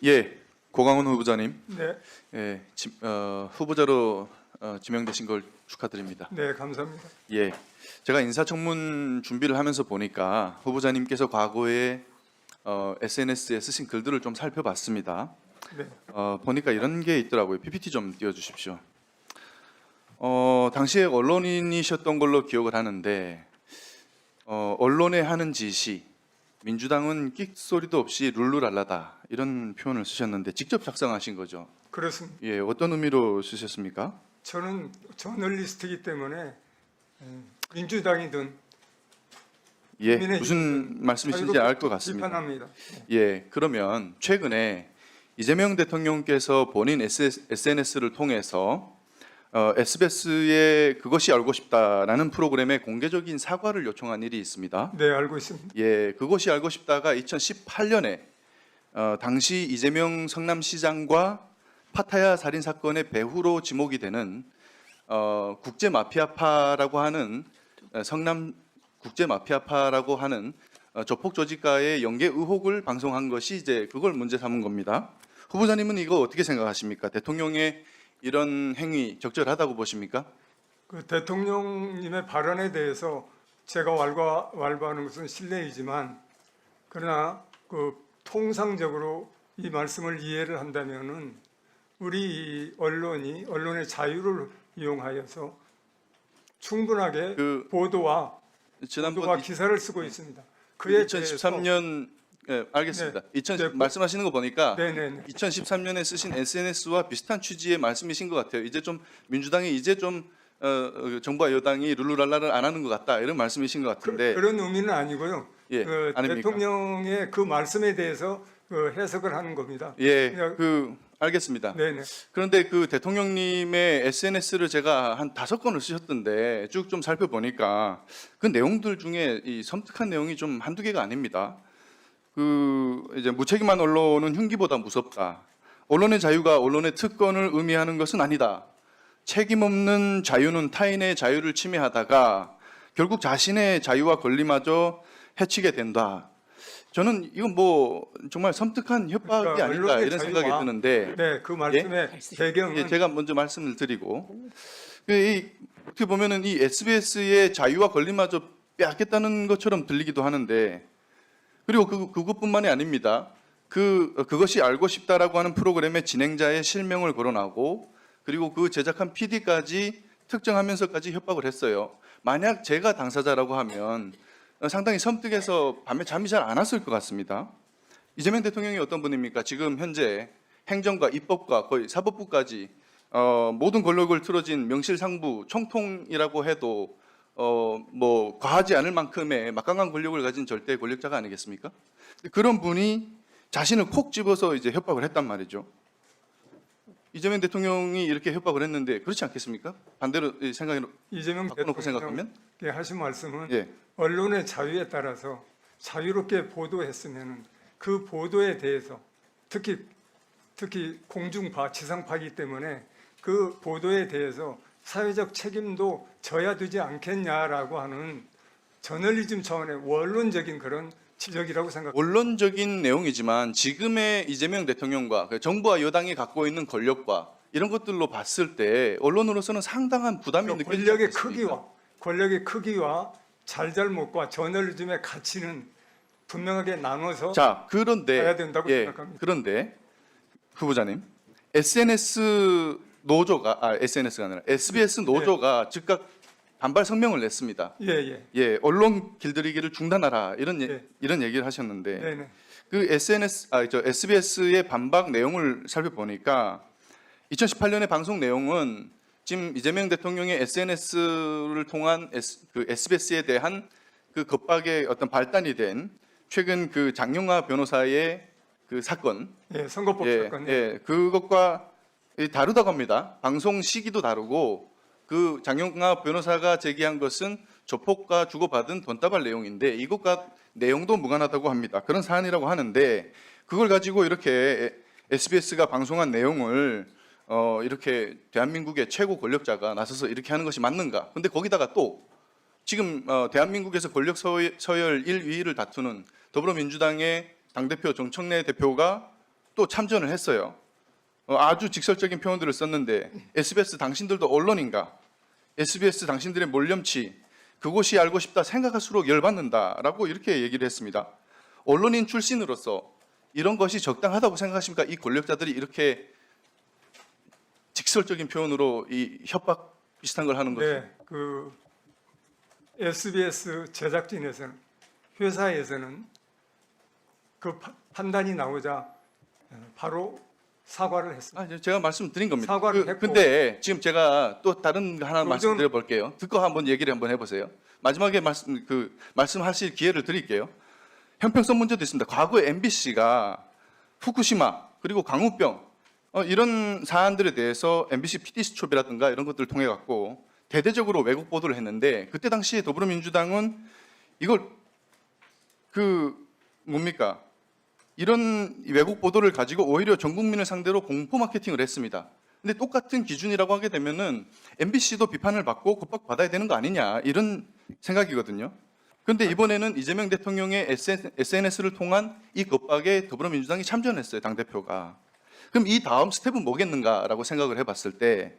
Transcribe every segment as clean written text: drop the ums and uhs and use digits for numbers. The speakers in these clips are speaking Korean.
예, 고강훈 후보자님, 네, 예, 후보자로 지명되신 걸 축하드립니다. 네, 감사합니다. 예, 제가 인사청문 준비를 하면서 보니까 후보자님께서 과거에 SNS에 쓰신 글들을 좀 살펴봤습니다. 네, 보니까 이런 게 있더라고요. PPT 좀 띄워주십시오. 당시에 언론인이셨던 걸로 기억을 하는데 언론에 하는 지시, 민주당은 끽소리도 없이 룰루랄라다 이런 표현을 쓰셨는데 직접 작성하신 거죠? 그렇습니다. 예, 어떤 의미로 쓰셨습니까? 저는 저널리스트이기 때문에 민주당이든 예, 국민의 무슨 말씀이신지 알 것 같습니다. 비판합니다. 예, 그러면 최근에 이재명 대통령께서 본인 SNS를 통해서 SBS의 그것이 알고 싶다라는 프로그램에 공개적인 사과를 요청한 일이 있습니다. 네, 알고 있습니다. 예, 그것이 알고 싶다가 2018년에 당시 이재명 성남시장과 파타야 살인 사건의 배후로 지목이 되는 국제 마피아파라고 하는 성남 국제 마피아파라고 하는 조폭 조직과의 연계 의혹을 방송한 것이 이제 그걸 문제 삼은 겁니다. 후보자님은 이거 어떻게 생각하십니까? 대통령의 이런 행위 적절하다고 보십니까? 그 대통령님의 발언에 대해서 제가 왈가왈부하는 것은 실례이지만 그러나 그 통상적으로 이 말씀을 이해를 한다면은 우리 언론이 언론의 자유를 이용하여서 충분하게 보도와 기사를 쓰고 있습니다. 그에 2013년 예, 알겠습니다. 네. 말씀하시는 거 보니까 네네. 2013년에 쓰신 SNS와 비슷한 취지의 말씀이신 것 같아요. 이제 좀 민주당이 이제 좀 정부와 여당이 룰루랄라를 안 하는 것 같다 이런 말씀이신 것 같은데 그런 의미는 아니고요. 예, 아닙니까? 대통령의 그 말씀에 대해서 해석을 하는 겁니다. 예, 알겠습니다. 네네. 그런데 그 대통령님의 SNS를 제가 한 5건을 쓰셨던데 쭉 좀 살펴보니까 그 내용들 중에 이 섬뜩한 내용이 좀 한두 개가 아닙니다. 이제 무책임한 언론은 흉기보다 무섭다. 언론의 자유가 언론의 특권을 의미하는 것은 아니다. 책임 없는 자유는 타인의 자유를 침해하다가 결국 자신의 자유와 권리마저 해치게 된다. 저는 이건 뭐 정말 섬뜩한 협박이 그러니까 아닌가 이런 언론의 생각이 자유와 드는데 네, 그 말씀의 배경은 예, 제가 먼저 말씀을 드리고 어떻게 보면은 이 SBS의 자유와 권리마저 빼앗겠다는 것처럼 들리기도 하는데 그리고 그것뿐만이 아닙니다. 그것이 알고 싶다라고 하는 프로그램의 진행자의 실명을 거론하고 그리고 그 제작한 PD까지 특정하면서까지 협박을 했어요. 만약 제가 당사자라고 하면 상당히 섬뜩해서 밤에 잠이 잘 안 왔을 것 같습니다. 이재명 대통령이 어떤 분입니까? 지금 현재 행정과 입법과 거의 사법부까지 모든 권력을 틀어진 명실상부 총통이라고 해도 뭐 과하지 않을 만큼의 막강한 권력을 가진 절대 권력자가 아니겠습니까? 그런 분이 자신을 콕 집어서 이제 협박을 했단 말이죠. 이재명 대통령이 이렇게 협박을 했는데 그렇지 않겠습니까? 반대로 생각해 이재명 바꿔놓고 생각하면 대통령께 하신 말씀은 예. 언론의 자유에 따라서 자유롭게 보도했으면 그 보도에 대해서 특히 공중파, 지상파이기 때문에 그 보도에 대해서 사회적 책임도 져야 되지 않겠냐라고 하는 저널리즘 차원의 원론적인 그런 지적이라고 생각합니다. 원론적인 내용이지만 지금의 이재명 대통령과 정부와 여당이 갖고 있는 권력과 이런 것들로 봤을 때 언론으로서는 상당한 부담이 느껴지지 않습니까? 권력의 크기와 잘잘못과 저널리즘의 가치는 분명하게 나눠서 자, 그런데 가야 된다고 생각합니다. 그런데 후보자님, SNS 노조가 SNS가 아니라 SBS 노조가 즉각 반발 성명을 냈습니다. 예. 언론 길들이기를 중단하라 이런 이런 얘기를 하셨는데 네네. 그 SBS의 반박 내용을 살펴보니까 2018년의 방송 내용은 지금 이재명 대통령의 SNS를 통한 그 SBS에 대한 그 겁박의 어떤 발단이 된 최근 그 장용화 변호사의 그 사건, 선거법 사건, 그것과 다르다고 합니다. 방송 시기도 다르고 그 장용화 변호사가 제기한 것은 조폭과 주고받은 돈다발 내용인데 이것과 내용도 무관하다고 합니다. 그런 사안이라고 하는데 그걸 가지고 이렇게 SBS가 방송한 내용을 이렇게 대한민국의 최고 권력자가 나서서 이렇게 하는 것이 맞는가? 근데 거기다가 또 지금 대한민국에서 권력 서열 1, 2위를 다투는 더불어민주당의 당대표 정청래 대표가 또 참전을 했어요. 아주 직설적인 표현들을 썼는데 SBS 당신들도 언론인가? SBS 당신들의 몰염치 그곳이 알고 싶다 생각할수록 열받는다라고 이렇게 얘기를 했습니다. 언론인 출신으로서 이런 것이 적당하다고 생각하십니까? 이 권력자들이 이렇게 직설적인 표현으로 이 협박 비슷한 걸 하는 것이. 네, 그 SBS 제작진에서는 회사에서는 그 판단이 나오자 바로 사과를 했습니다. 제가 말씀드린 겁니다. 사과를 했고. 근데 지금 제가 또 다른 거 하나 그건- 말씀드려 볼게요. 듣고 한번 얘기를 한번 해보세요. 마지막에 말씀하실 기회를 드릴게요. 형평성 문제도 있습니다. 과거에 MBC가 후쿠시마 그리고 광우병 이런 사안들에 대해서 MBC PD수첩이라든가 이런 것들을 통해 갖고 대대적으로 왜곡 보도를 했는데 그때 당시에 더불어민주당은 이걸 뭡니까? 이런 왜곡 보도를 가지고 오히려 전 국민을 상대로 공포 마케팅을 했습니다. 근데 똑같은 기준이라고 하게 되면은 MBC도 비판을 받고 곧바로 받아야 되는 거 아니냐 이런 생각이거든요. 그런데 이번에는 이재명 대통령의 SNS를 통한 이 겁박에 더불어민주당이 참전했어요, 당대표가. 그럼 이 다음 스텝은 뭐겠는가라고 생각을 해봤을 때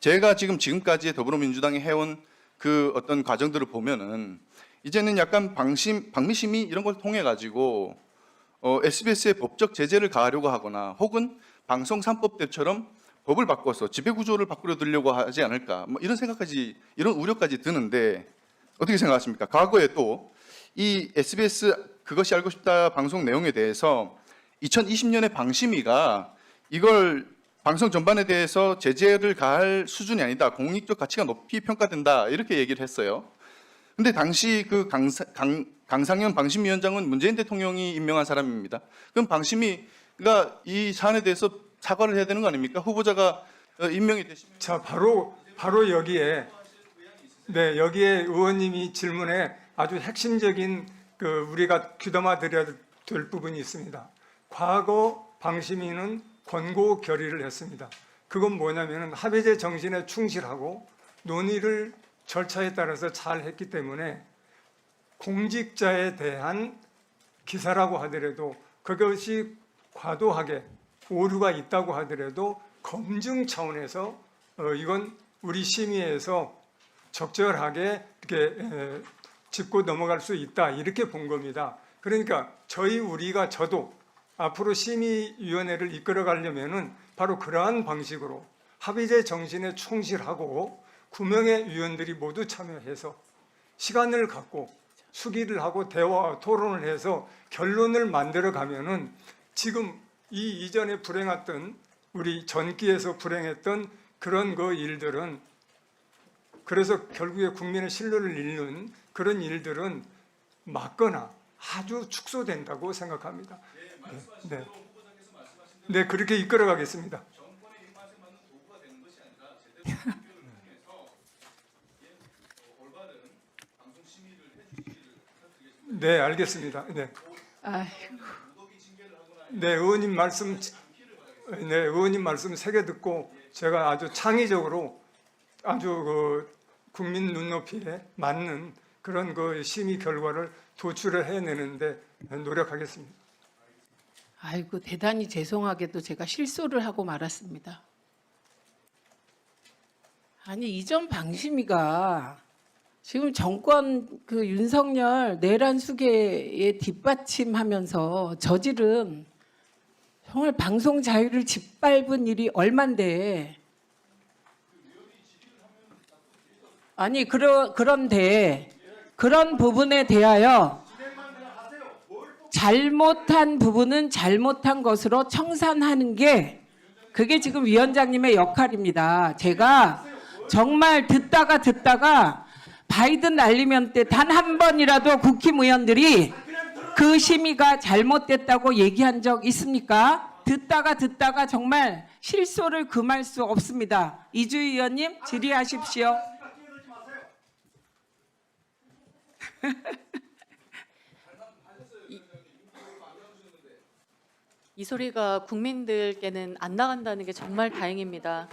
제가 지금까지 더불어민주당이 해온 그 어떤 과정들을 보면은 이제는 약간 방미심의 이런 걸 통해 가지고 SBS의 법적 제재를 가하려고 하거나 혹은 방송 3법 때처럼 법을 바꿔서 지배구조를 바꾸려 들려고 하지 않을까 뭐 이런 생각까지 이런 우려까지 드는데 어떻게 생각하십니까? 과거에 또 이 SBS 그것이 알고 싶다 방송 내용에 대해서 2020년에 방심위가 이걸 방송 전반에 대해서 제재를 가할 수준이 아니다. 공익적 가치가 높이 평가된다. 이렇게 얘기를 했어요. 근데 당시 그 강상현 방심위원장은 문재인 대통령이 임명한 사람입니다. 그럼 방심위가 이 사안에 대해서 사과를 해야 되는 거 아닙니까? 후보자가 임명이 되시면. 자, 바로 여기에 네, 여기에 의원님이 질문에 아주 핵심적인 우리가 귀담아 드려야 될 부분이 있습니다. 과거 방심위는 권고 결의를 했습니다. 그건 뭐냐면은 합의제 정신에 충실하고 논의를 절차에 따라서 잘 했기 때문에 공직자에 대한 기사라고 하더라도 그것이 과도하게 오류가 있다고 하더라도 검증 차원에서 이건 우리 심의에서 적절하게 이렇게 짚고 넘어갈 수 있다 이렇게 본 겁니다. 그러니까 저도 앞으로 심의위원회를 이끌어가려면은 바로 그러한 방식으로 합의제 정신에 충실하고 9명의 위원들이 모두 참여해서 시간을 갖고 수기를 하고 대화 토론을 해서 결론을 만들어 가면은 지금 이 이전에 불행했던 우리 전기에서 불행했던 그런 일들은 그래서 결국에 국민의 신뢰를 잃는 그런 일들은 막거나 아주 축소된다고 생각합니다. 네, 그렇게 이끌어가겠습니다. 네, 알겠습니다. 네. 네, 의원님 말씀 새겨 듣고 제가 아주 창의적으로 아주 국민 눈높이에 맞는 그런 심의 결과를 도출을 해내는데 노력하겠습니다. 아이고, 대단히 죄송하게도 제가 실수를 하고 말았습니다. 아니, 이전 방심위가 지금 정권 윤석열 내란 수계에 뒷받침하면서 저지른 정말 방송 자유를 짓밟은 일이 얼만데, 아니 그런데 그런 부분에 대하여 잘못한 부분은 잘못한 것으로 청산하는 게 그게 지금 위원장님의 역할입니다. 제가 정말 듣다가 바이든 날리면 때 단 한 번이라도 국힘의원들이 그 심의가 잘못됐다고 얘기한 적 있습니까? 듣다가 정말 실소를 금할 수 없습니다. 이주희 의원님 질의하십시오. 이 소리가 국민들께는 안 나간다는 게 정말 다행입니다.